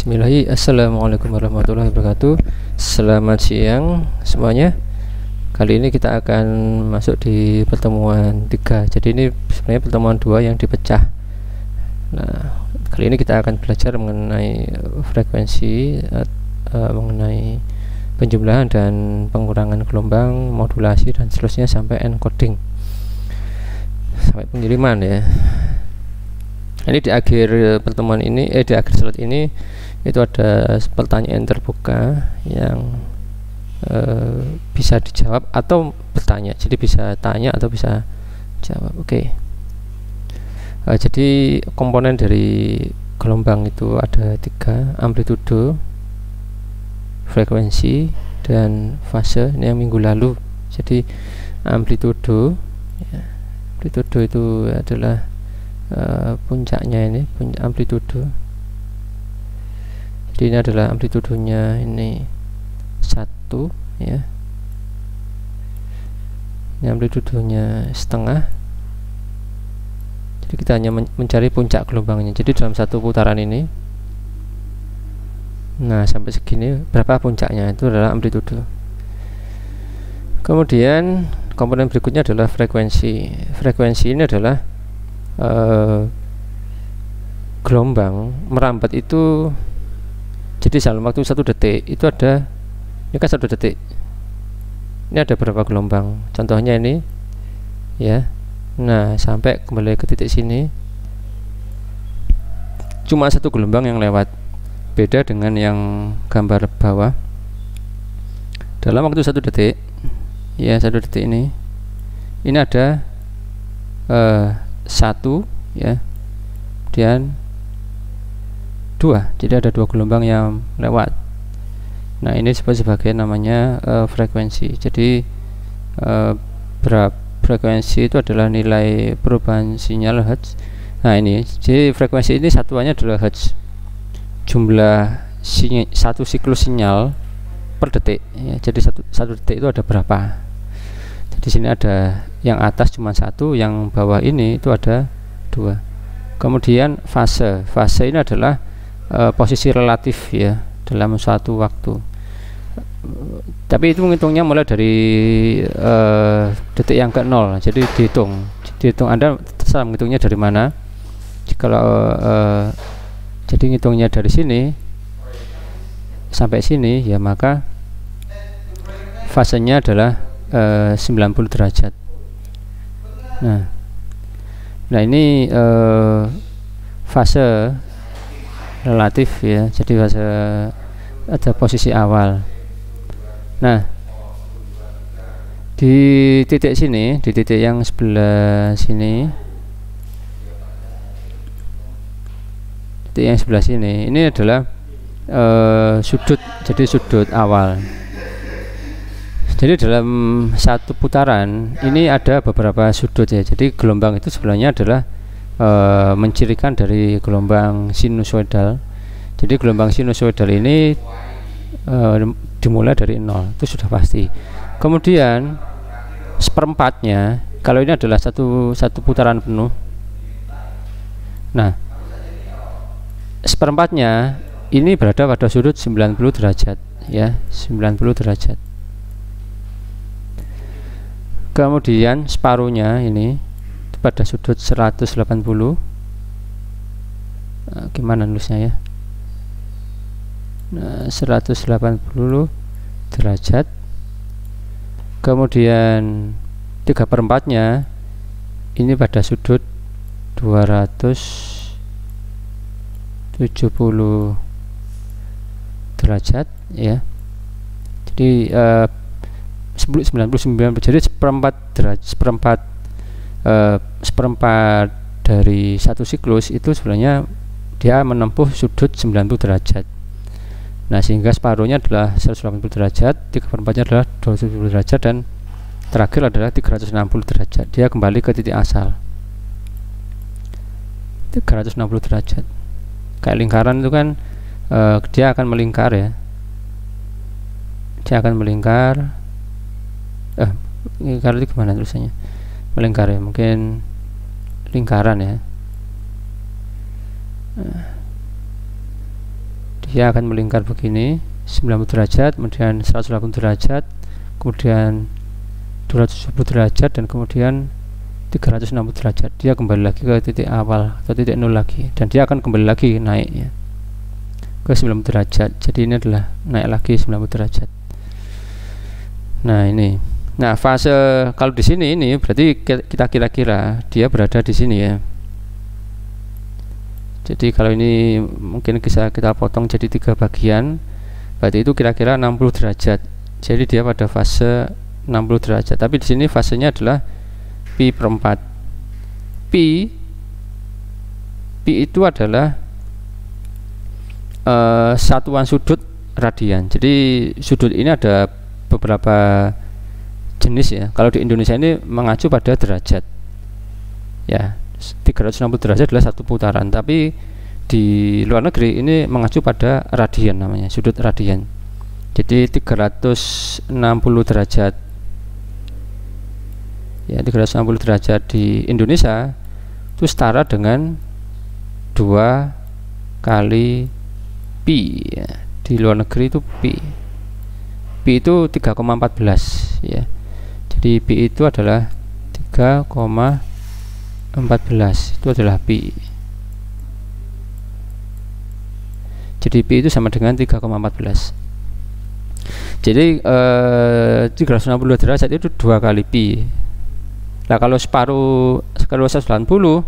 Bismillahirrahmanirrahim. Assalamualaikum warahmatullahi wabarakatuh. Selamat siang semuanya. Kali ini kita akan masuk di pertemuan 3. Jadi ini sebenarnya pertemuan 2 yang dipecah. Nah, kali ini kita akan belajar mengenai frekuensi, mengenai penjumlahan dan pengurangan gelombang, modulasi dan seterusnya sampai encoding, sampai pengiriman ya. Ini di akhir pertemuan ini, di akhir slide ini itu ada pertanyaan terbuka yang bisa dijawab atau bertanya. Jadi bisa tanya atau bisa jawab. Oke. Jadi komponen dari gelombang itu ada 3: amplitudo, frekuensi, dan fase. Ini yang minggu lalu. Jadi amplitudo, ya, amplitudo itu adalah puncaknya, ini puncak amplitudo. Jadi ini adalah amplitudonya, ini 1 ya. Ini amplitudonya setengah. Jadi kita hanya mencari puncak gelombangnya. Jadi dalam satu putaran ini, nah sampai segini berapa puncaknya, itu adalah amplitudo. Kemudian komponen berikutnya adalah frekuensi. Frekuensi ini adalah gelombang merambat itu. Jadi dalam waktu 1 detik itu ada, ini kan 1 detik, ini ada berapa gelombang, contohnya ini ya. Nah sampai kembali ke titik sini cuma 1 gelombang yang lewat, beda dengan yang gambar bawah. Dalam waktu 1 detik ya, 1 detik ini ada 1 ya, kemudian 2, jadi ada 2 gelombang yang lewat. Nah ini disebut sebagai namanya frekuensi. Jadi frekuensi itu adalah nilai perubahan sinyal hertz. Nah ini, jadi frekuensi ini satuannya adalah hertz, jumlah satu siklus sinyal per detik ya. Jadi satu detik itu ada berapa. Di sini ada yang atas cuma 1, yang bawah ini itu ada 2. Kemudian fase. Fase ini adalah posisi relatif ya dalam suatu waktu. Tapi itu menghitungnya mulai dari detik yang ke-0. Jadi dihitung Anda terserah menghitungnya dari mana. Kalau jadi ngitungnya dari sini sampai sini ya, maka fasenya adalah 90 derajat. Nah ini fase relatif ya. Jadi fase ada posisi awal. Nah di titik sini, di titik yang sebelah sini, titik yang sebelah sini, ini adalah sudut. Jadi sudut awal. Jadi dalam satu putaran ini ada beberapa sudut ya. Jadi gelombang itu sebenarnya adalah mencirikan dari gelombang sinusoidal. Jadi gelombang sinusoidal ini dimulai dari 0, itu sudah pasti. Kemudian seperempatnya, kalau ini adalah satu putaran penuh. Nah seperempatnya ini berada pada sudut 90 derajat ya, 90 derajat. Kemudian separuhnya ini pada sudut 180. Gimana nulisnya ya? Nah, 180 derajat. Kemudian 3/4-nya ini pada sudut 270 derajat ya. Jadi 99, jadi seperempat dari satu siklus itu sebenarnya dia menempuh sudut 90 derajat. Nah sehingga separuhnya adalah 180 derajat, 3/4-nya adalah 270 derajat, dan terakhir adalah 360 derajat. Dia kembali ke titik asal 360 derajat. Kayak lingkaran itu kan dia akan melingkar ya. Dia akan melingkar. Lingkar itu gimana tulisannya? Melingkar ya, mungkin lingkaran ya. dia akan melingkar begini 90 derajat, kemudian 180 derajat, kemudian 270 derajat, dan kemudian 360 derajat. Dia kembali lagi ke titik awal atau titik nol lagi, dan dia akan kembali lagi naiknya ke 90 derajat. Jadi ini adalah naik lagi 90 derajat. Nah ini, nah fase kalau di sini ini berarti kita kira-kira dia berada di sini ya. Jadi kalau ini mungkin bisa kita potong jadi 3 bagian, berarti itu kira-kira 60 derajat. Jadi dia pada fase 60 derajat. Tapi di sini fasenya adalah pi per 4. Pi itu adalah satuan sudut radian. Jadi sudut ini ada beberapa jenis ya. Kalau di Indonesia ini mengacu pada derajat ya, 360 derajat adalah satu putaran, tapi di luar negeri ini mengacu pada radian, namanya sudut radian. Jadi 360 derajat ya, 360 derajat di Indonesia itu setara dengan 2 kali pi ya. Di luar negeri itu pi itu 3,14 ya. Jadi pi itu adalah 3,14, itu adalah pi. Jadi pi itu sama dengan 3,14. Jadi 360 derajat itu 2 kali pi. Nah kalau separuh, kalau 190,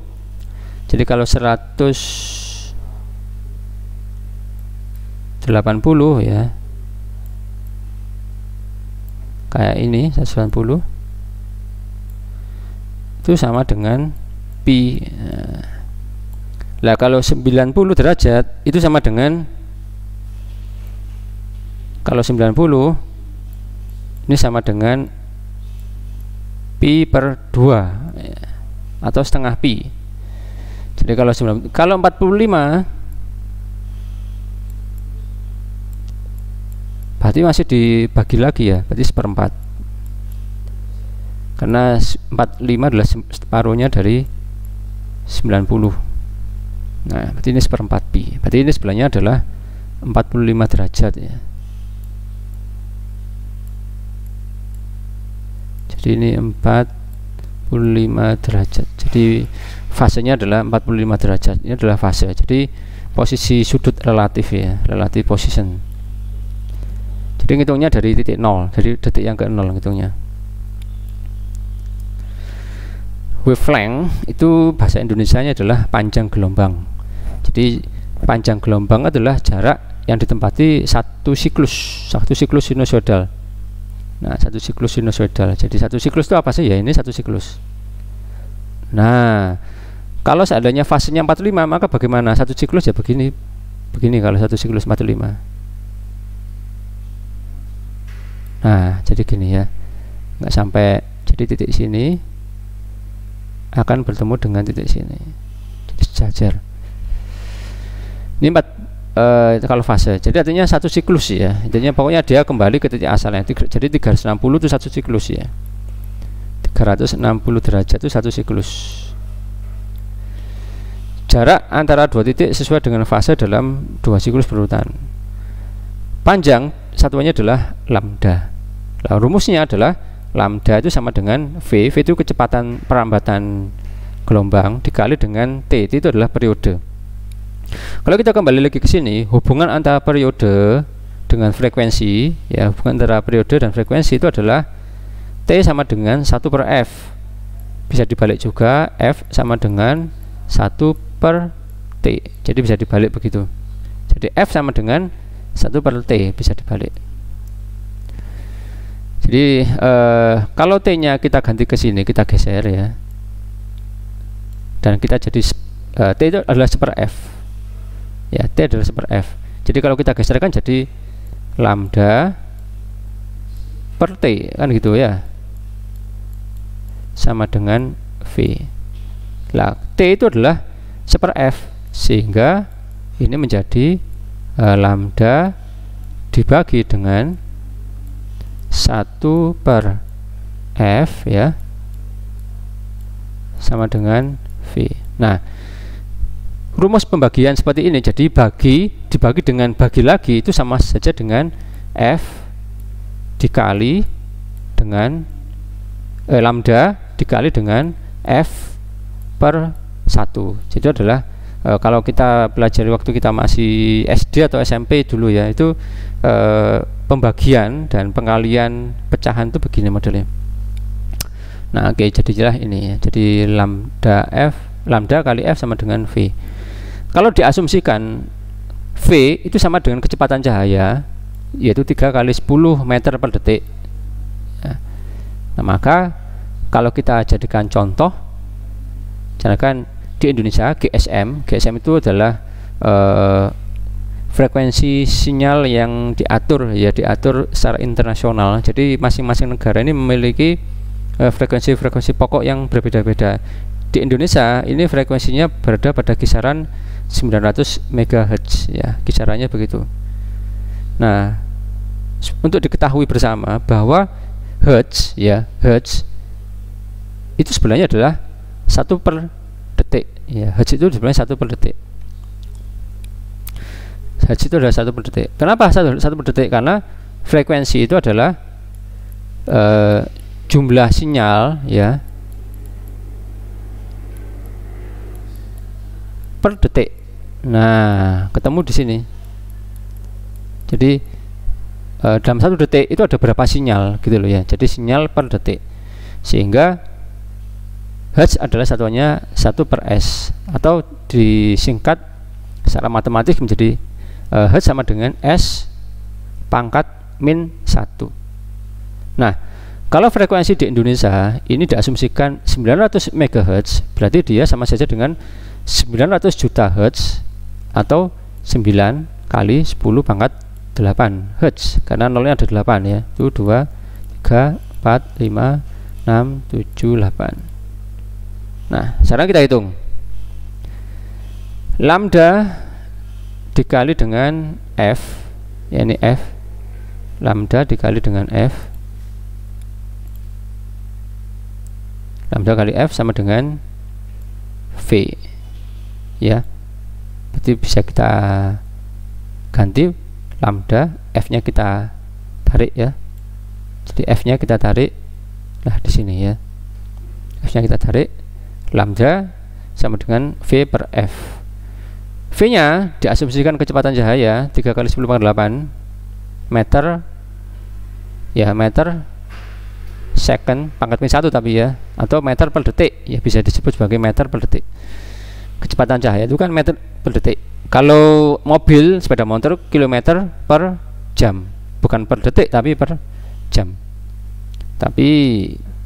jadi kalau 180 ya, kayak ini 190 itu sama dengan pi. Nah kalau 90 derajat itu sama dengan, kalau 90 ini sama dengan pi per 2 ya, atau setengah pi. Jadi kalau 45 berarti masih dibagi lagi ya, berarti seperempat, karena 45 adalah separuhnya dari 90. Nah berarti ini seperempat pi, berarti ini sebelahnya adalah 45 derajat ya. Jadi ini 45 derajat, jadi fasenya adalah 45 derajat. Ini adalah fase, jadi posisi sudut relatif ya, relative position. Jadi ngitungnya dari titik 0, dari detik yang ke 0 ngitungnya. Wavelength itu bahasa Indonesianya adalah panjang gelombang. Jadi panjang gelombang adalah jarak yang ditempati satu siklus sinusoidal. Nah satu siklus sinusoidal. Jadi satu siklus itu apa sih ya? Ini satu siklus. Nah kalau seandainya fasenya 45, maka bagaimana? Satu siklus ya begini kalau satu siklus 45. Nah jadi gini ya, nggak sampai, jadi titik sini akan bertemu dengan titik sini, jadi sejajar. Ini 4 kalau fase, jadi artinya satu siklus ya, intinya pokoknya dia kembali ke titik asalnya. Jadi 360 itu satu siklus ya, 360 derajat itu satu siklus. Jarak antara dua titik sesuai dengan fase dalam 2 siklus berurutan. Panjang satuannya adalah lambda. Nah, rumusnya adalah lambda itu sama dengan V itu kecepatan perambatan gelombang dikali dengan T itu adalah periode. Kalau kita kembali lagi ke sini, hubungan antara periode dengan frekuensi ya, hubungan antara periode dan frekuensi itu adalah T sama dengan 1 per F. Bisa dibalik juga, F sama dengan 1 per T. Jadi bisa dibalik begitu. Jadi F sama dengan 1 per T, bisa dibalik. Jadi kalau T nya kita ganti ke sini, kita geser ya, dan kita jadi T itu adalah 1 per F ya, T adalah 1 per F. Jadi kalau kita geserkan jadi lambda per T, kan gitu ya, sama dengan V. Nah T itu adalah 1 per F, sehingga ini menjadi lambda dibagi dengan 1 per F ya, sama dengan V. Nah rumus pembagian seperti ini, jadi dibagi dengan bagi lagi itu sama saja dengan F dikali dengan lambda dikali dengan F per 1. Jadi adalah kalau kita pelajari waktu kita masih SD atau SMP dulu ya, itu pembagian dan pengalian pecahan itu begini modelnya. Nah oke, jadilah ini ya. Jadi lambda kali F sama dengan V. Kalau diasumsikan V itu sama dengan kecepatan cahaya, yaitu 3 kali 10 meter per detik. Nah maka kalau kita jadikan contoh, misalkan di Indonesia GSM itu adalah frekuensi sinyal yang diatur secara internasional. Jadi masing-masing negara ini memiliki frekuensi pokok yang berbeda-beda. Di Indonesia ini frekuensinya berada pada kisaran 900 MHz ya, kisarannya begitu. Nah, untuk diketahui bersama bahwa Hertz itu sebenarnya adalah 1 per detik ya. Hertz itu sebenarnya 1 per detik. Hertz itu adalah 1 per detik. Kenapa 1 per detik? Karena frekuensi itu adalah jumlah sinyal ya per detik. Nah, ketemu di sini. Jadi dalam 1 detik itu ada berapa sinyal gitu loh ya. Jadi sinyal per detik. Sehingga Hertz adalah satuannya 1 per S, atau disingkat secara matematik menjadi Hertz sama dengan S pangkat min 1. Nah, kalau frekuensi di Indonesia ini diasumsikan 900 MHz, berarti dia sama saja dengan 900 juta Hertz atau 9 kali 10 pangkat 8 Hertz, karena nolnya ada 8 ya. Itu 2, 3, 4, 5, 6, 7, 8. Nah, sekarang kita hitung. Lambda dikali dengan F, ya ini F, lambda dikali dengan F, lambda kali F sama dengan V ya. Berarti bisa kita ganti lambda, F nya kita tarik ya. Jadi F nya kita tarik, nah di sini ya, F nya kita tarik, lambda sama dengan V per F. V nya diasumsikan kecepatan cahaya 3 kali 10 pangkat 8 meter ya, meter second pangkat min 1 tapi ya, atau meter per detik ya, bisa disebut sebagai meter per detik. Kecepatan cahaya itu kan meter per detik. Kalau mobil, sepeda motor, kilometer per jam, bukan per detik tapi per jam. Tapi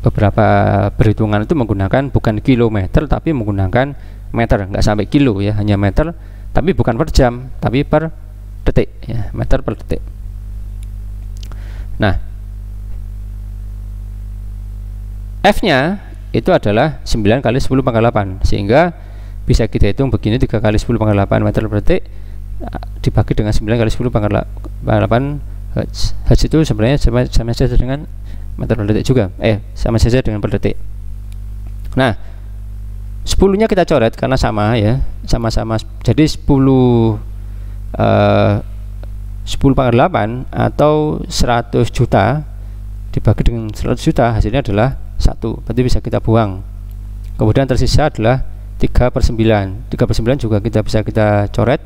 beberapa perhitungan itu menggunakan bukan kilometer tapi menggunakan meter, nggak sampai kilo ya, hanya meter, tapi bukan per jam tapi per detik ya, meter per detik. Nah, F nya itu adalah 9 kali 10 pangkat 8, sehingga bisa kita hitung begini, 3 kali 10 pangkat 8 meter per detik dibagi dengan 9 kali 10 pangkat 8 Hertz. Hertz itu sebenarnya sama saja dengan meter per detik juga, sama saja dengan per detik. Nah, 10 nya kita coret karena sama ya, sama-sama. Jadi 10 pangkat 8 atau 100 juta dibagi dengan 100 juta hasilnya adalah 1, berarti bisa kita buang. Kemudian tersisa adalah 3 per 9. 3 per 9 juga bisa kita coret,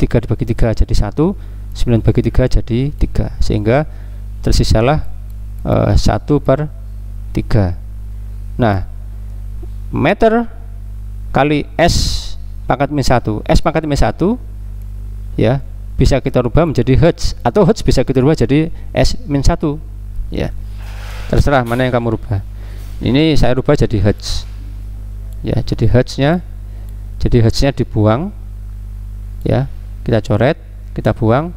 3 dibagi 3 jadi 1, 9 bagi 3 jadi 3, sehingga tersisalah 1 per 3. Nah, meter kali S pangkat min 1, S pangkat min 1 ya, bisa kita rubah menjadi Hertz, atau Hertz bisa kita rubah jadi S min 1 ya, terserah mana yang kamu rubah. Ini saya rubah jadi Hertz ya, jadi Hertz nya dibuang ya, kita coret, kita buang,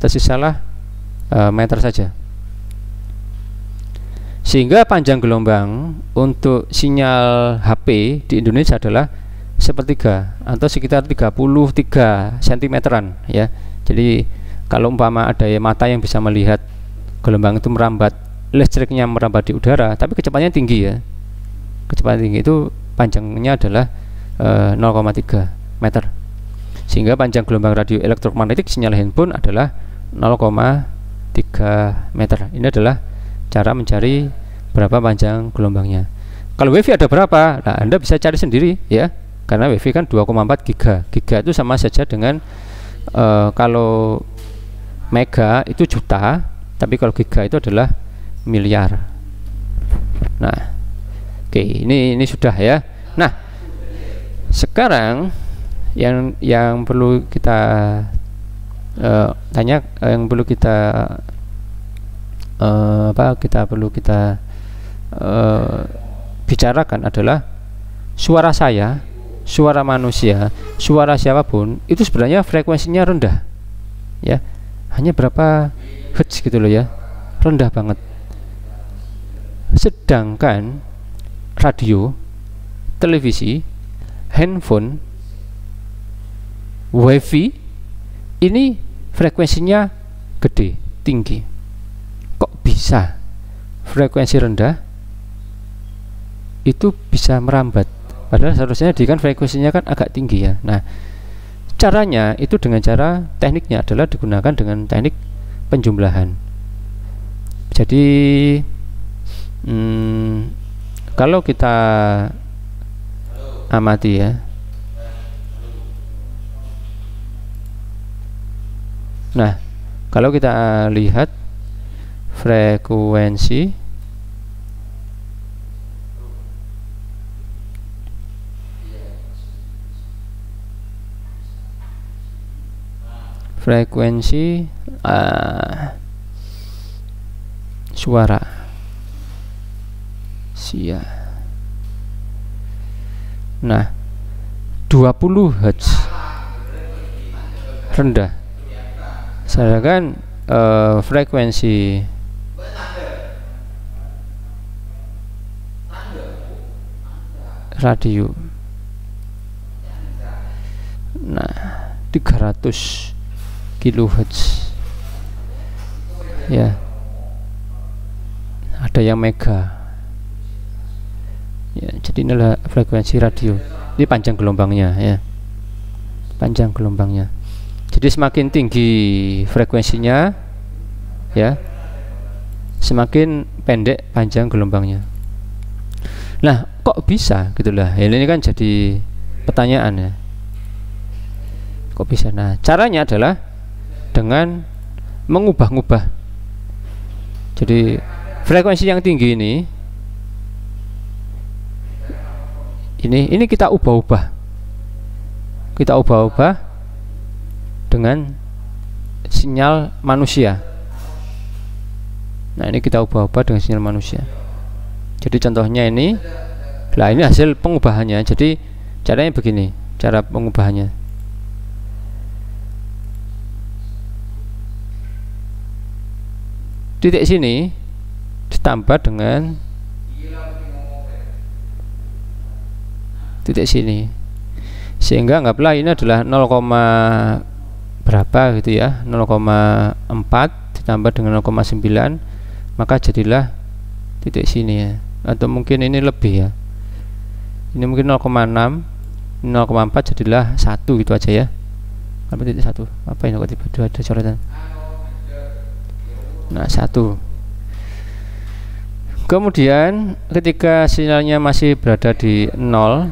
tersisalah meter saja. Sehingga panjang gelombang untuk sinyal HP di Indonesia adalah sepertiga atau sekitar 33 cm-an ya. Jadi kalau umpama ada mata yang bisa melihat gelombang itu merambat, listriknya merambat di udara, tapi kecepatannya tinggi ya, kecepatan tinggi, itu panjangnya adalah 0,3 meter Sehingga panjang gelombang radio elektromagnetik sinyal handphone adalah 0,3 meter. Ini adalah cara mencari berapa panjang gelombangnya. Kalau WiFi ada berapa? Nah, Anda bisa cari sendiri ya. Karena WiFi kan 2,4 giga. Giga itu sama saja dengan kalau mega itu juta, tapi kalau giga itu adalah miliar. Nah, oke, ini sudah ya. Nah, sekarang yang perlu kita tanya, yang perlu kita bicarakan adalah suara saya, suara manusia, suara siapapun itu sebenarnya frekuensinya rendah, ya, hanya berapa hertz gitu loh ya, rendah banget. Sedangkan radio, televisi, handphone, WiFi ini frekuensinya gede, tinggi. Kok bisa frekuensi rendah itu bisa merambat? Padahal seharusnya di kan frekuensinya kan agak tinggi ya. Nah, caranya itu dengan cara, tekniknya adalah digunakan dengan teknik penjumlahan. Jadi kalau kita amati ya, nah, kalau kita lihat frekuensi suara sia. Nah, 20 Hz rendah. Sedangkan frekuensi radio, nah, 300 kHz ya, ada yang mega ya. Jadi inilah frekuensi radio, ini panjang gelombangnya ya, panjang gelombangnya. Jadi semakin tinggi frekuensinya ya, semakin pendek panjang gelombangnya. Nah, kok bisa gitulah ya, ini kan jadi pertanyaan ya, kok bisa? Nah, caranya adalah dengan mengubah-ubah. Jadi frekuensi yang tinggi ini kita ubah-ubah, dengan sinyal manusia. Nah, ini kita ubah-ubah dengan sinyal manusia. Jadi contohnya ini, nah ini hasil pengubahannya. Jadi caranya begini, cara pengubahannya. Titik sini ditambah dengan titik sini, sehingga anggaplah ini adalah 0, berapa gitu ya, 0,4 ditambah dengan 0,9, maka jadilah titik sini ya. Atau mungkin ini lebih ya, ini mungkin 0,6, 0,4 jadilah 1 gitu aja ya. Apa titik 1? Apa ini kok tiba-tiba ada coretan? Nah, 1. Kemudian ketika sinyalnya masih berada di 0,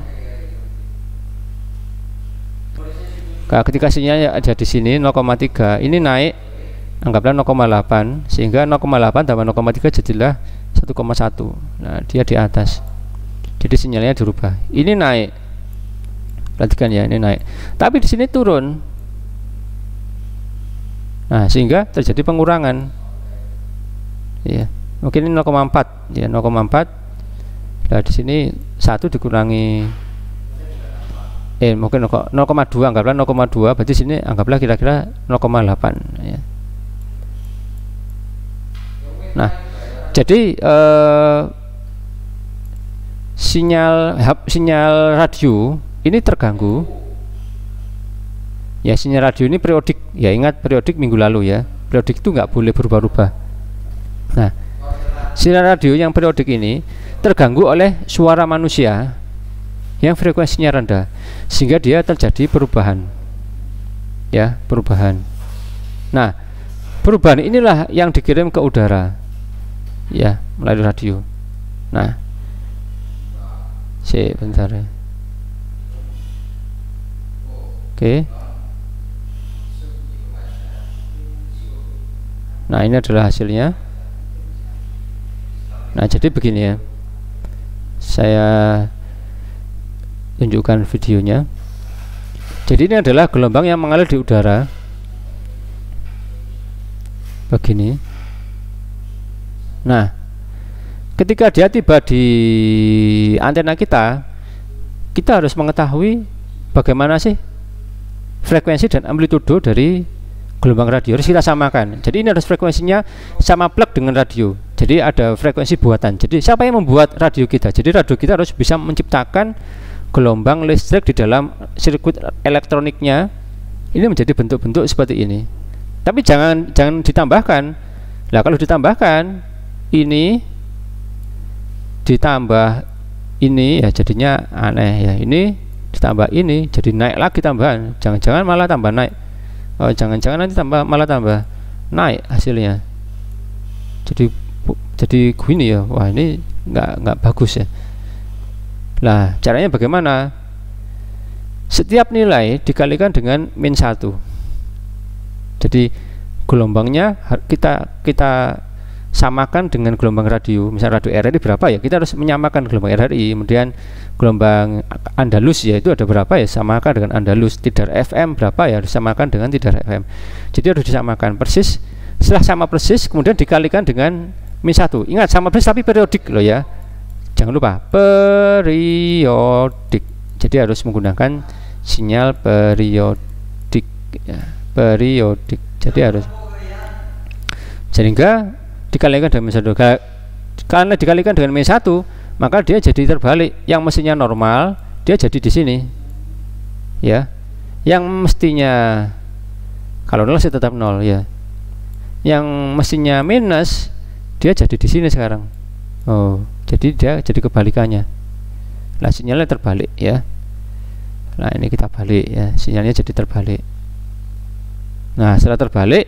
ketika sinyalnya ada di sini 0,3, ini naik, anggaplah 0,8, sehingga 0,8 tambah 0,3 jadilah 1,1. Nah, dia di atas, jadi sinyalnya dirubah. Ini naik, perhatikan ya, ini naik, tapi di sini turun. Nah, sehingga terjadi pengurangan ya, mungkin ini 0,4 ya, 0,4. Nah, di sini 1 dikurangi mungkin 0,2, anggaplah 0,2, berarti sini anggaplah kira-kira 0,8 ya. Nah, jadi sinyal radio ini terganggu ya. Sinyal radio ini periodik ya, ingat periodik minggu lalu ya, periodik itu nggak boleh berubah-ubah. Nah, sinyal radio yang periodik ini terganggu oleh suara manusia yang frekuensinya rendah, sehingga dia terjadi perubahan ya, perubahan. Nah, perubahan inilah yang dikirim ke udara, ya, melalui radio. Nah, bentar ya. Oke. Nah, ini adalah hasilnya. Nah, jadi begini ya, saya tunjukkan videonya. Jadi ini adalah gelombang yang mengalir di udara begini. Nah, ketika dia tiba di antena kita harus mengetahui bagaimana sih frekuensi dan amplitudo dari gelombang radio, harus kita samakan. Jadi ini harus frekuensinya sama plug dengan radio. Jadi ada frekuensi buatan. Jadi siapa yang membuat radio kita? Jadi radio kita harus bisa menciptakan gelombang listrik di dalam sirkuit elektroniknya. Ini menjadi bentuk-bentuk seperti ini. Tapi jangan ditambahkan. Nah, kalau ditambahkan ini ditambah ini ya jadinya aneh ya. Ini ditambah ini jadi naik lagi tambahan. Jangan-jangan malah tambah naik. Oh, jangan-jangan nanti malah tambah naik hasilnya. Jadi gini ya. Wah, ini nggak bagus ya. Nah, caranya bagaimana? Setiap nilai dikalikan dengan -1. Jadi gelombangnya kita samakan dengan gelombang radio. Misal radio RRI berapa ya? Kita harus menyamakan gelombang RRI. Kemudian gelombang Andalus ya itu ada berapa ya? Samakan dengan Andalus. Tidar FM berapa ya? Harus samakan dengan Tidar FM. Jadi harus disamakan persis. Setelah sama persis kemudian dikalikan dengan -1. Ingat sama persis tapi periodik loh ya. Jangan lupa periodik. Jadi harus menggunakan sinyal periodik ya, periodik. Jadi harus sehingga dikalikan dengan -1. Karena dikalikan dengan -1, maka dia jadi terbalik. Yang mestinya normal, dia jadi di sini. Ya. Yang mestinya kalau 0 sih tetap 0 ya. Yang mestinya minus, dia jadi di sini sekarang. Oh, jadi dia jadi kebalikannya. Nah, sinyalnya terbalik ya. Nah, ini kita balik ya, sinyalnya jadi terbalik. Nah, setelah terbalik,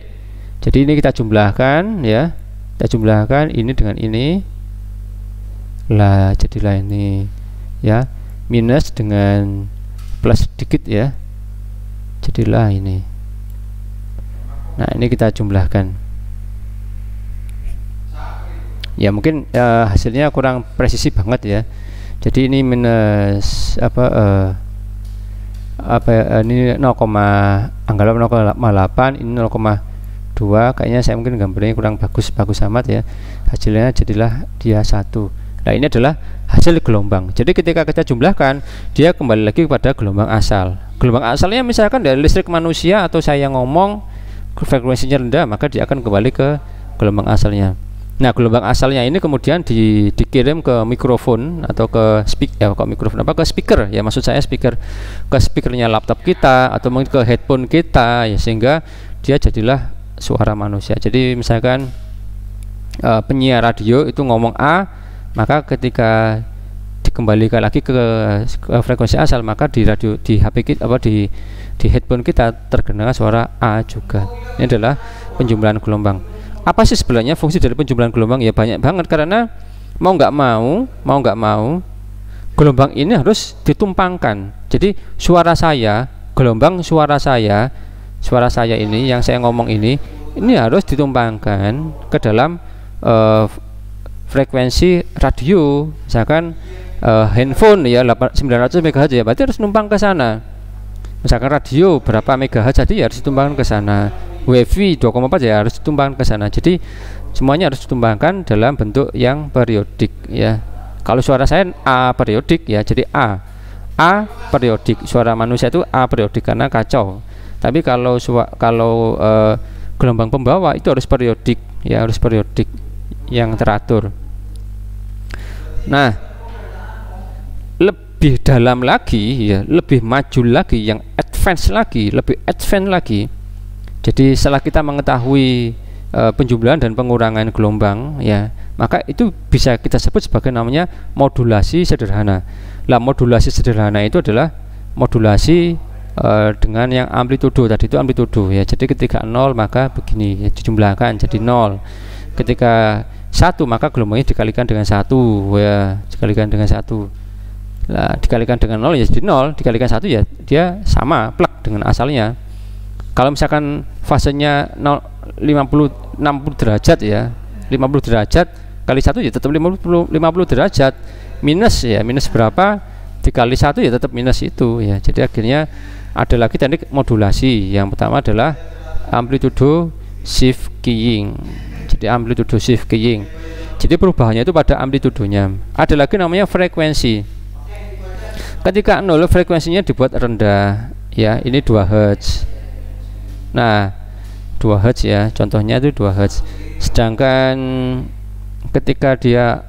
jadi ini kita jumlahkan ya. Kita jumlahkan ini dengan ini. Lah, jadilah ini ya, minus dengan plus sedikit ya. Jadilah ini. Nah, ini kita jumlahkan. Ya mungkin hasilnya kurang presisi banget ya. Jadi ini minus ini 0,8, ini 0,2. Kayaknya saya mungkin gambarnya kurang bagus amat ya. Hasilnya jadilah dia 1. Nah, ini adalah hasil gelombang. Jadi ketika kita jumlahkan, dia kembali lagi kepada gelombang asal. Gelombang asalnya misalkan dari listrik manusia atau saya ngomong frekuensinya rendah, maka dia akan kembali ke gelombang asalnya. Nah, gelombang asalnya ini kemudian dikirim ke mikrofon atau ke speaker ya, maksud saya speaker, ke speakernya laptop kita atau mungkin ke headphone kita ya, sehingga dia jadilah suara manusia. Jadi misalkan penyiar radio itu ngomong A, maka ketika dikembalikan lagi ke frekuensi asal, maka di radio, di HP kita, di headphone kita terdengar suara A juga. Ini adalah penjumlahan gelombang. Apa sih sebenarnya fungsi dari penjumlahan gelombang? Ya banyak banget, karena mau nggak mau gelombang ini harus ditumpangkan. Jadi suara saya, gelombang suara saya ini yang saya ngomong ini harus ditumpangkan ke dalam frekuensi radio. Misalkan handphone ya 900 MHz ya, berarti harus numpang ke sana. Misalkan radio berapa MHz, jadi harus ditumpangkan ke sana. WiFi 2,4 ya harus ditumpangkan ke sana. Jadi semuanya harus ditumpangkan dalam bentuk yang periodik ya. Kalau suara saya A periodik ya, jadi A periodik. Suara manusia itu A periodik karena kacau. Tapi kalau gelombang pembawa itu harus periodik ya, harus periodik yang teratur. Nah, lebih dalam lagi ya, lebih maju lagi, yang advance lagi, lebih advance lagi. Jadi setelah kita mengetahui penjumlahan dan pengurangan gelombang ya, maka itu bisa kita sebut sebagai namanya modulasi sederhana. Lah, modulasi sederhana itu adalah modulasi dengan yang amplitudo tadi itu amplitudo ya. Jadi ketika 0 maka begini ya, dijumlahkan jadi 0. Ketika 1 maka gelombangnya dikalikan dengan 1 ya, dikalikan dengan 1. Nah, dikalikan dengan 0 ya jadi 0, dikalikan 1 ya dia sama plek dengan asalnya. Kalau misalkan fasenya 60 derajat ya, 50 derajat kali 1 ya tetap 50 derajat, minus ya, minus berapa dikali 1 ya tetap minus itu ya. Jadi akhirnya ada lagi teknik modulasi. Yang pertama adalah amplitudo shift keying. Jadi amplitudo shift keying. Jadi perubahannya itu pada amplitudonya. Ada lagi namanya frekuensi. Ketika 0 frekuensinya dibuat rendah ya, ini 2 Hz. Nah 2 Hz ya, contohnya itu 2 Hz. Sedangkan ketika dia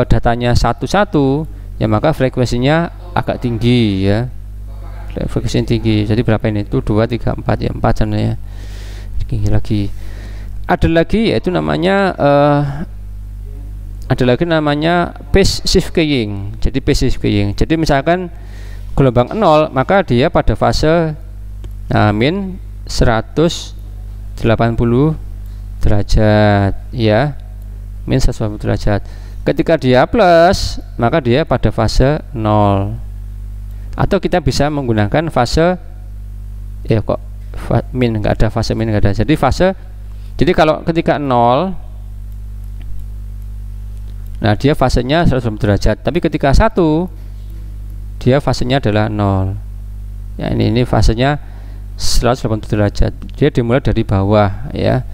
datanya 11 ya, maka frekuensinya agak tinggi ya, frekuensinya tinggi. Jadi berapa ini? Itu 2, 3, 4 ya, 4 sana ya, tinggi lagi. Ada lagi yaitu namanya phase shift keying. Jadi phase shift keying. Jadi misalkan gelombang 0 maka dia pada fase min 180 derajat ya, min 180 derajat. Ketika dia plus maka dia pada fase 0. Atau kita bisa menggunakan fase ya, kok min enggak ada, fase min enggak ada. Jadi fase, jadi kalau ketika 0 nah dia fasenya 180 derajat, tapi ketika 1 dia fasenya adalah 0 ya. Ini fasenya 180 derajat, dia dimulai dari bawah ya.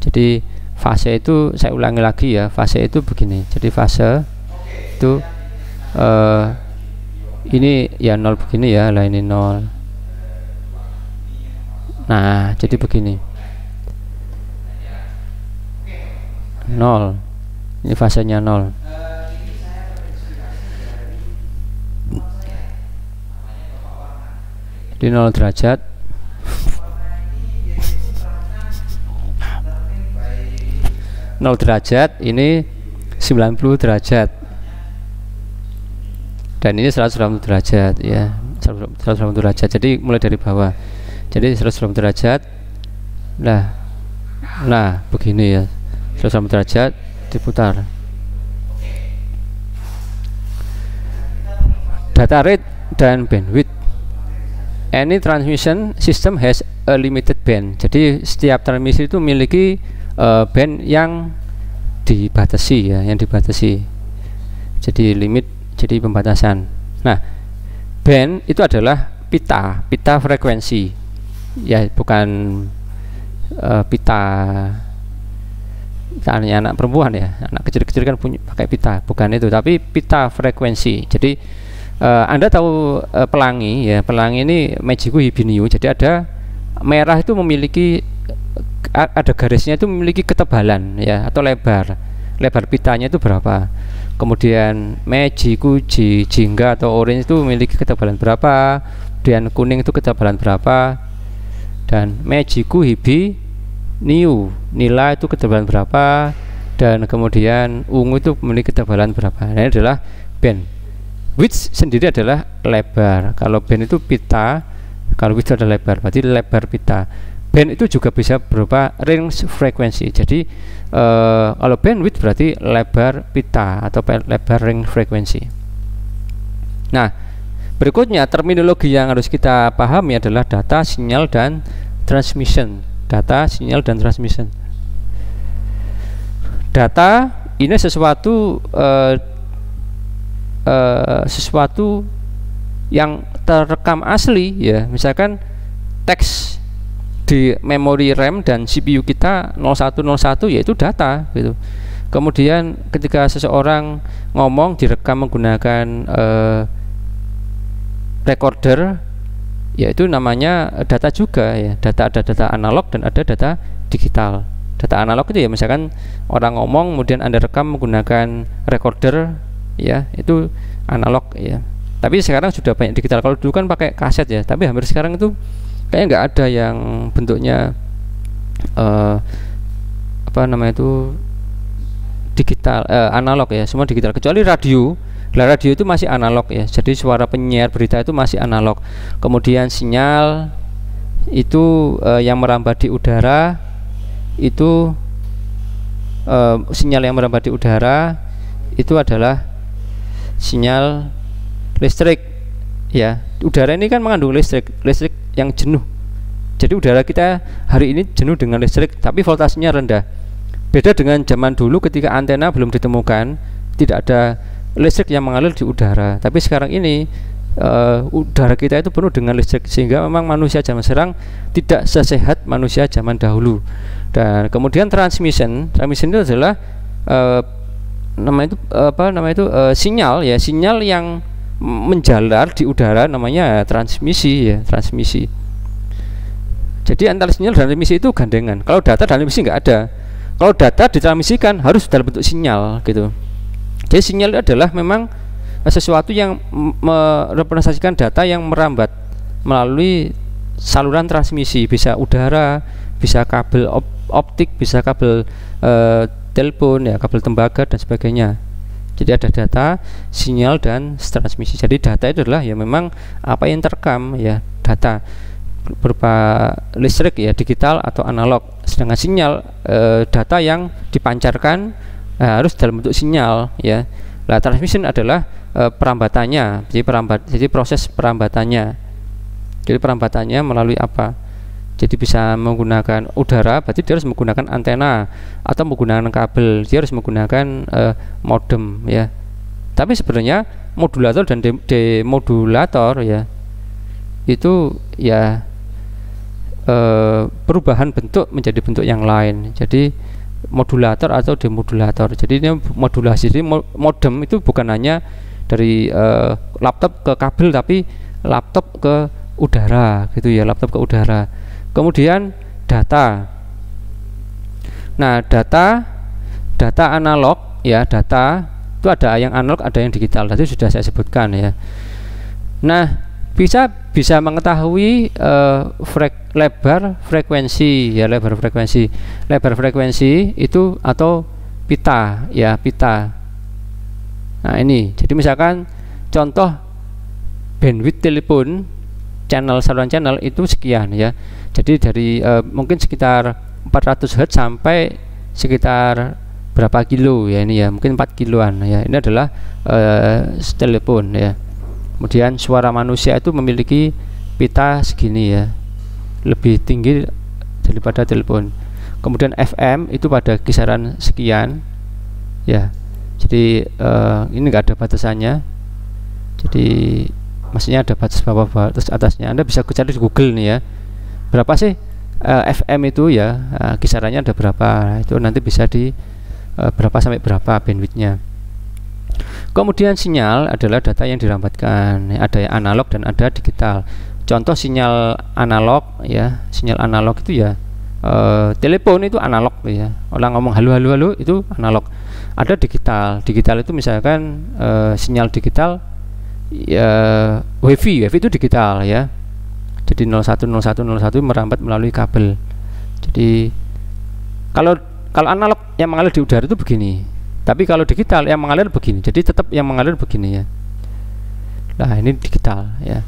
Jadi fase itu saya ulangi lagi ya, fase itu begini. Jadi fase itu ini ya 0 begini ya, lah ini 0. Nah jadi begini 0, ini fasenya 0. Di 0 derajat. Nol derajat, ini 90 derajat, dan ini 180 derajat ya, 180 derajat. Jadi mulai dari bawah, jadi 180 derajat. Nah begini ya, 180 derajat diputar. Data rate dan bandwidth. Any transmission system has a limited band. Jadi setiap transmisi itu memiliki band yang dibatasi ya, yang dibatasi. Jadi limit, jadi pembatasan. Nah band itu adalah pita frekuensi ya, bukan pita anak perempuan ya, anak kecil-kecil kan punya pakai pita, bukan itu, tapi pita frekuensi. Jadi Anda tahu pelangi ya, pelangi ini Mejiku Hibiniu. Jadi ada merah itu memiliki, ada garisnya itu memiliki ketebalan ya, atau lebar pitanya itu berapa. Kemudian Mejiku Jingga atau orange itu memiliki ketebalan berapa, kemudian kuning itu ketebalan berapa, dan Mejiku Hibi Niu nila itu ketebalan berapa, dan kemudian ungu itu memiliki ketebalan berapa. Nah, ini adalah band. Width sendiri adalah lebar. Kalau band itu pita, kalau width adalah lebar, berarti lebar pita. Band itu juga bisa berupa range frekuensi. Jadi kalau bandwidth berarti lebar pita atau lebar range frekuensi. Nah berikutnya terminologi yang harus kita pahami adalah data, sinyal, dan transmission. Data, sinyal, dan transmission. Data ini sesuatu sesuatu yang terekam asli ya. Misalkan teks di memori RAM dan CPU kita 0101 yaitu data gitu. Kemudian ketika seseorang ngomong direkam menggunakan recorder, yaitu namanya data juga ya. Data, ada data analog dan ada data digital. Data analog itu ya misalkan orang ngomong kemudian Anda rekam menggunakan recorder ya, itu analog ya. Tapi sekarang sudah banyak digital. Kalau dulu kan pakai kaset ya, tapi hampir sekarang itu kayaknya nggak ada yang bentuknya apa namanya itu digital, analog ya, semua digital, kecuali radio Lah radio itu masih analog ya, jadi suara penyiar berita itu masih analog. Kemudian sinyal itu yang merambat di udara itu sinyal yang merambat di udara itu adalah sinyal listrik ya. Udara ini kan mengandung listrik yang jenuh. Jadi udara kita hari ini jenuh dengan listrik, tapi voltasenya rendah. Beda dengan zaman dulu ketika antena belum ditemukan, tidak ada listrik yang mengalir di udara. Tapi sekarang ini udara kita itu penuh dengan listrik, sehingga memang manusia zaman sekarang tidak sesehat manusia zaman dahulu. Dan kemudian transmission itu adalah sinyal ya, sinyal yang menjalar di udara, namanya transmisi ya, transmisi. Jadi antara sinyal dan transmisi itu gandengan. Kalau data dan transmisi nggak ada. Kalau data ditransmisikan harus dalam bentuk sinyal gitu. Jadi sinyal itu adalah memang sesuatu yang merepresentasikan data yang merambat melalui saluran transmisi, bisa udara, bisa kabel optik, bisa kabel telepon ya, kabel tembaga dan sebagainya. Jadi ada data, sinyal dan transmisi. Jadi data itu adalah ya memang apa yang terekam ya, data berupa listrik ya, digital atau analog. Sedangkan sinyal data yang dipancarkan harus dalam bentuk sinyal ya. Nah, transmission adalah perambatannya. Jadi proses perambatannya. Jadi perambatannya melalui apa? Jadi bisa menggunakan udara, berarti dia harus menggunakan antena atau menggunakan kabel. Dia harus menggunakan modem ya. Tapi sebenarnya modulator dan demodulator ya itu ya perubahan bentuk menjadi bentuk yang lain. Jadi modulator atau demodulator. Jadi ini modulasi. Jadi modem itu bukan hanya dari laptop ke kabel, tapi laptop ke udara gitu ya, laptop ke udara. Kemudian data. Nah, data analog ya, data itu ada yang analog, ada yang digital. Tadi sudah saya sebutkan ya. Nah, bisa mengetahui lebar frekuensi ya, lebar frekuensi itu atau pita ya, pita. Nah, ini jadi misalkan contoh bandwidth telepon channel, saluran channel itu sekian ya. Jadi dari mungkin sekitar 400 Hz sampai sekitar berapa kilo ya, ini ya mungkin 4 kiloan ya. Ini adalah telepon ya. Kemudian suara manusia itu memiliki pita segini ya, lebih tinggi daripada telepon. Kemudian FM itu pada kisaran sekian ya. Jadi ini enggak ada batasannya. Jadi maksudnya ada batas bawah terus atasnya. Anda bisa cari di Google nih ya, berapa sih FM itu ya, kisarannya ada berapa, itu nanti bisa di berapa sampai berapa bandwidthnya. Kemudian sinyal adalah data yang dirambatkan, ada yang analog dan ada digital. Contoh sinyal analog ya, sinyal analog itu ya telepon itu analog ya, orang ngomong halo halo halo itu analog. Ada digital itu misalkan sinyal digital ya, wifi itu digital ya. Jadi 010101 merambat melalui kabel. Jadi kalau analog yang mengalir di udara itu begini, tapi kalau digital yang mengalir begini. Jadi tetap yang mengalir begini ya. Nah, ini digital ya.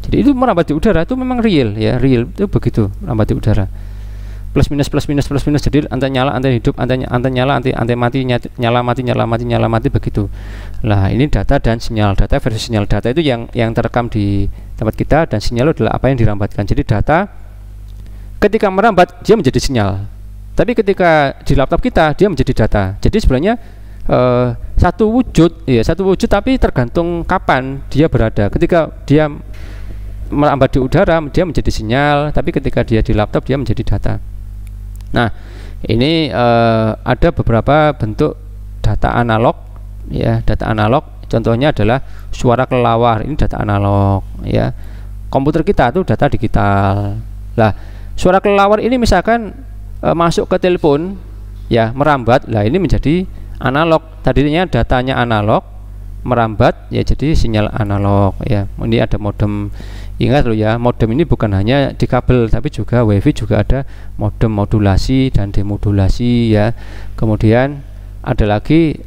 Jadi itu merambat di udara itu memang real ya, real itu begitu merambat di udara. Plus minus. Jadi anten nyala, anten hidup, anten nyala, anten mati, nyala mati begitu. Nah, ini data dan sinyal, data versus sinyal. Data itu yang terekam di tempat kita, dan sinyal adalah apa yang dirambatkan. Jadi data ketika merambat dia menjadi sinyal, tapi ketika di laptop kita dia menjadi data. Jadi sebenarnya satu wujud tapi tergantung kapan dia berada. Ketika dia merambat di udara dia menjadi sinyal, tapi ketika dia di laptop dia menjadi data. Nah, ini ada beberapa bentuk data analog ya, data analog. Contohnya adalah suara kelelawar, ini data analog ya. Komputer kita itu data digital. Lah, suara kelelawar ini misalkan masuk ke telepon ya, merambat, lah ini menjadi analog. Tadinya datanya analog, merambat ya jadi sinyal analog ya. Ini ada modem. Ingat loh ya, modem ini bukan hanya di kabel, tapi juga wifi juga ada modem modulasi dan demodulasi ya. Kemudian ada lagi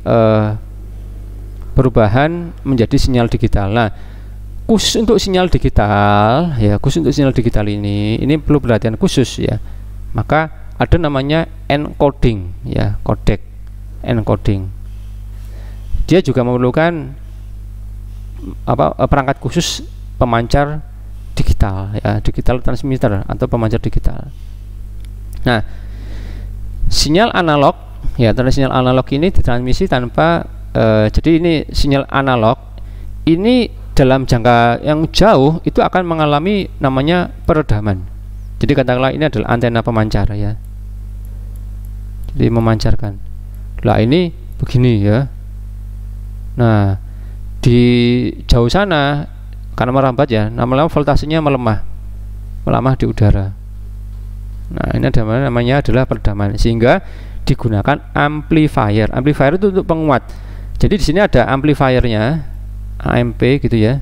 perubahan menjadi sinyal digital. Nah, khusus untuk sinyal digital ya, khusus untuk sinyal digital ini perlu perhatian khusus ya. Maka ada namanya encoding ya, codec encoding. Dia juga memerlukan perangkat khusus pemancar digital ya, digital transmitter atau pemancar digital. Nah, sinyal analog ya, sinyal analog ini ditransmisi tanpa jadi ini sinyal analog ini dalam jangka yang jauh itu akan mengalami namanya peredaman. Jadi katakanlah ini adalah antena pemancar ya, jadi memancarkan. Lah ini begini ya. Nah, di jauh sana karena merambat ya, lama-lama voltasenya melemah di udara. Nah, ini namanya adalah peredaman, sehingga digunakan amplifier. Amplifier itu untuk penguat. Jadi di sini ada amplifiernya, AMP gitu ya.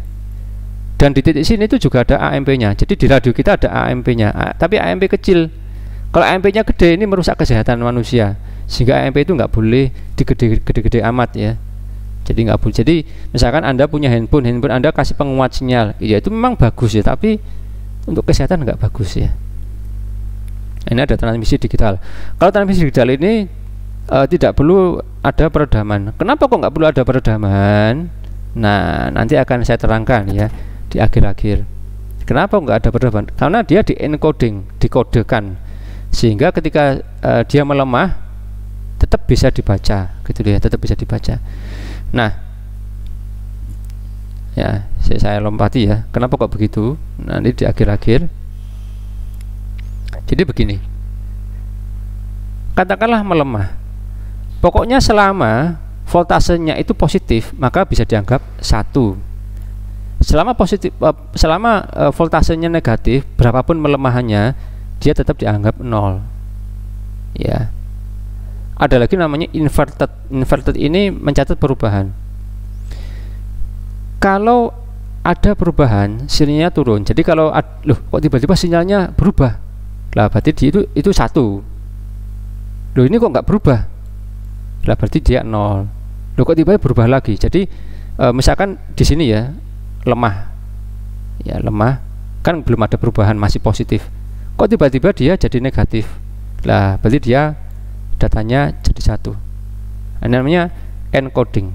Dan di titik sini itu juga ada AMP-nya. Jadi di radio kita ada AMP-nya, tapi AMP kecil. Kalau AMP-nya gede ini merusak kesehatan manusia, sehingga AMP itu nggak boleh digede-gede amat ya. Jadi nggak boleh. Jadi misalkan Anda punya handphone Anda kasih penguat sinyal, ya itu memang bagus ya, tapi untuk kesehatan nggak bagus ya. Ini ada transmisi digital. Kalau transmisi digital ini tidak perlu ada peredaman. Kenapa kok nggak perlu ada peredaman? Nah, nanti akan saya terangkan ya di akhir-akhir. Kenapa nggak ada peredaman? Karena dia di encoding, dikodekan, sehingga ketika dia melemah tetap bisa dibaca, gitu ya, tetap bisa dibaca. Nah, ya saya lompati ya. Kenapa kok begitu? Nanti di akhir-akhir. Jadi begini, katakanlah melemah. Pokoknya selama voltasenya itu positif, maka bisa dianggap 1. Selama voltasenya negatif, berapapun melemahannya, dia tetap dianggap 0. Ya. Ada lagi namanya inverted. Inverted ini mencatat perubahan. Kalau ada perubahan, sinyalnya turun. Jadi kalau loh, kok tiba-tiba sinyalnya berubah? Lah berarti itu 1. Loh, ini kok nggak berubah? Lah berarti dia 0. Loh, kok tiba-tiba berubah lagi? Jadi misalkan di sini ya lemah. Ya, lemah. Kan belum ada perubahan, masih positif. Kok tiba-tiba dia jadi negatif? Lah berarti dia datanya jadi 1. Ini namanya encoding.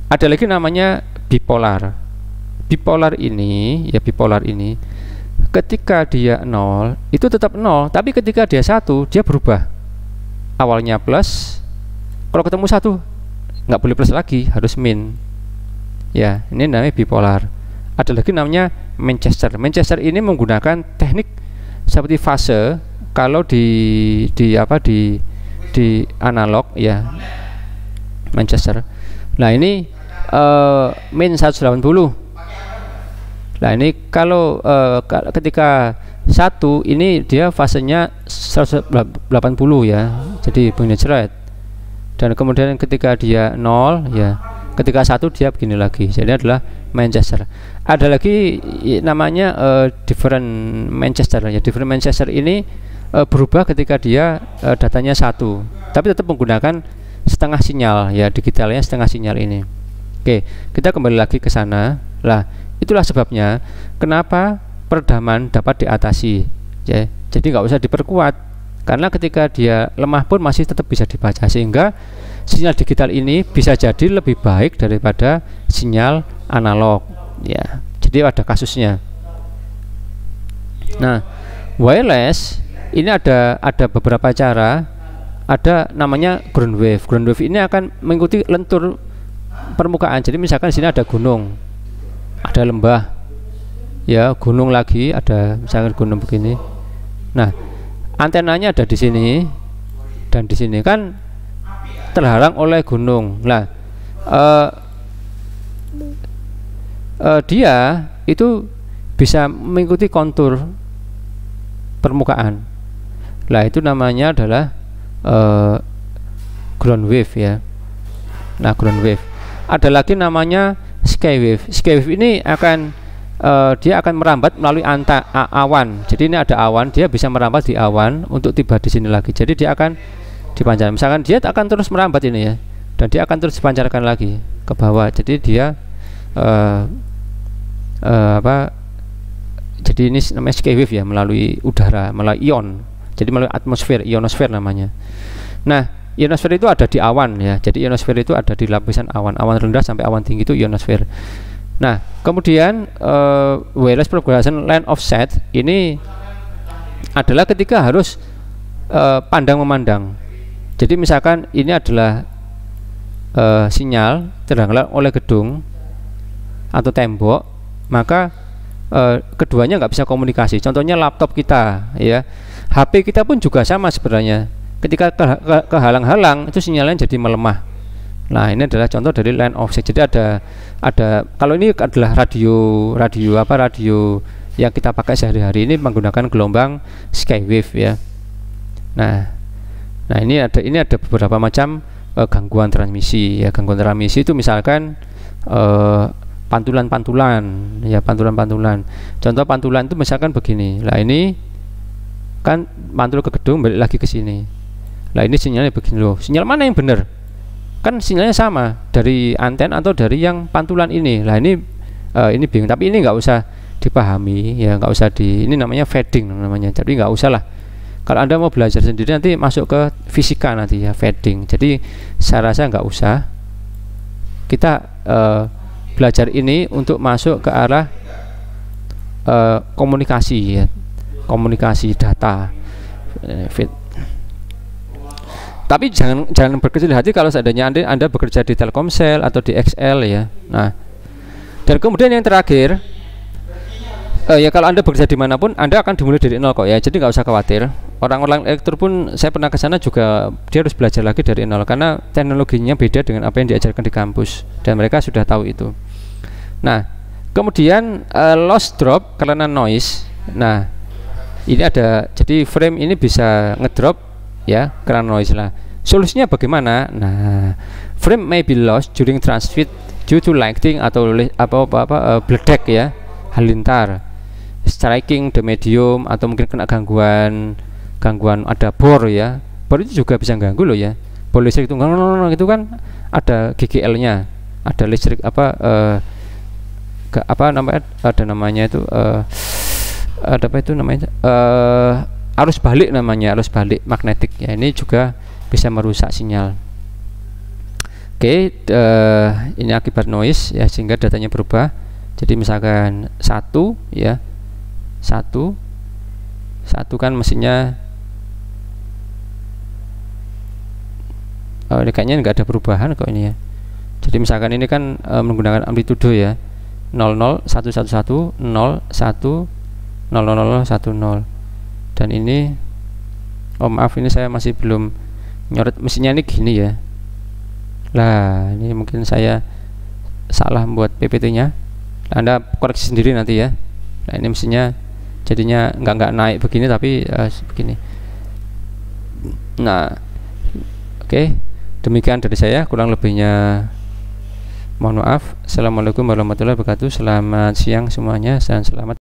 Ada lagi namanya bipolar. Bipolar ini ketika dia 0 itu tetap 0, tapi ketika dia 1 dia berubah. Awalnya plus, kalau ketemu 1 nggak boleh plus lagi, harus min. Ya, ini namanya bipolar. Ada lagi namanya Manchester. Manchester ini menggunakan teknik seperti fase. Kalau di analog ya, Manchester. Nah, ini min 180. Nah, ini kalau ketika 1 ini dia fasenya 180 ya, jadi bunyi ceret. Dan kemudian ketika dia 0 ya, ketika 1 dia begini lagi, jadi adalah Manchester. Ada lagi namanya different Manchester ya. Different Manchester ini berubah ketika dia datanya 1, tapi tetap menggunakan setengah sinyal ya, digitalnya setengah sinyal ini. Oke, kita kembali lagi ke sana. Lah, itulah sebabnya kenapa peredaman dapat diatasi ya. Jadi nggak usah diperkuat, karena ketika dia lemah pun masih tetap bisa dibaca, sehingga sinyal digital ini bisa jadi lebih baik daripada sinyal analog ya. Jadi ada kasusnya. Nah, wireless ini ada beberapa cara. Ada namanya ground wave. Ground wave ini akan mengikuti lentur permukaan. Jadi misalkan di sini ada gunung, ada lembah, ya gunung lagi, ada misalkan gunung begini. Nah, antenanya ada di sini dan di sini, kan terhalang oleh gunung. Nah, dia itu bisa mengikuti kontur permukaan. Lah, itu namanya adalah ground wave ya. Nah, ground wave. Ada lagi namanya sky wave. Sky wave ini akan dia akan merambat melalui awan. Jadi ini ada awan, dia bisa merambat di awan untuk tiba di sini lagi. Jadi dia akan dipanjang. Misalkan dia akan terus merambat ini ya. dan dia akan terus dipancarkan lagi ke bawah. Jadi dia jadi ini namanya skywave ya, melalui udara, melalui ion, jadi melalui atmosfer, ionosfer namanya. Nah, ionosfer itu ada di awan ya, jadi ionosfer itu ada di lapisan awan rendah sampai awan tinggi itu ionosfer. Nah, kemudian wireless propagation line of sight ini adalah ketika harus pandang memandang. Jadi misalkan ini adalah sinyal terhalang oleh gedung atau tembok, maka keduanya nggak bisa komunikasi. Contohnya laptop kita ya, HP kita pun juga sama sebenarnya. Ketika kehalang-halang itu sinyalnya jadi melemah. Nah, ini adalah contoh dari line of sight. Jadi ada kalau ini adalah radio yang kita pakai sehari-hari, ini menggunakan gelombang skywave ya. Nah ini ada beberapa macam gangguan transmisi ya. Gangguan transmisi itu misalkan pantulan-pantulan ya, pantulan-pantulan. Contoh pantulan itu misalkan begini. Lah ini kan mantul ke gedung, balik lagi ke sini. Lah ini sinyalnya begini loh. Sinyal mana yang benar? Kan sinyalnya sama dari anten atau dari yang pantulan ini. Lah ini bingung. Tapi ini nggak usah dipahami ya, nggak usah ini namanya fading namanya. Jadi nggak usah lah. Kalau Anda mau belajar sendiri nanti masuk ke fisika nanti ya, fading. Jadi saya rasa nggak usah. Kita belajar ini untuk masuk ke arah komunikasi ya, komunikasi data. Tapi jangan berkecil hati kalau seandainya Anda bekerja di Telkomsel atau di XL ya. Nah, dan kemudian yang terakhir ya, kalau Anda bekerja dimanapun Anda akan dimulai dari nol kok ya, jadi nggak usah khawatir. Orang-orang elektro pun saya pernah ke sana juga, dia harus belajar lagi dari nol karena teknologinya beda dengan apa yang diajarkan di kampus dan mereka sudah tahu itu. Nah, kemudian loss drop karena noise. Nah, ini ada, jadi frame ini bisa ngedrop ya karena noise lah. Solusinya bagaimana? Nah, frame may be lost during transmit due to lightning atau bledek ya, halilintar, striking the medium, atau mungkin kena gangguan ada bor ya. Bor itu juga bisa ganggu loh ya. Bor listrik itu kan ada GGL-nya, ada listrik arus balik namanya, arus balik magnetik ya. Ini juga bisa merusak sinyal. Oke, ini akibat noise ya, sehingga datanya berubah. Jadi misalkan satu kan mesinnya ini kayaknya nggak ada perubahan kok ini ya. Jadi misalkan ini kan menggunakan amplitudo ya, 00 111 0 1 00 10, dan ini maaf, ini saya masih belum nyorot mesinnya, ini gini ya. Lah ini mungkin saya salah buat PPT-nya. Anda koreksi sendiri nanti ya. Nah ini mesinnya jadinya nggak naik begini tapi begini. Nah oke, demikian dari saya, kurang lebihnya mohon maaf. Assalamualaikum warahmatullahi wabarakatuh. Selamat siang semuanya dan selamat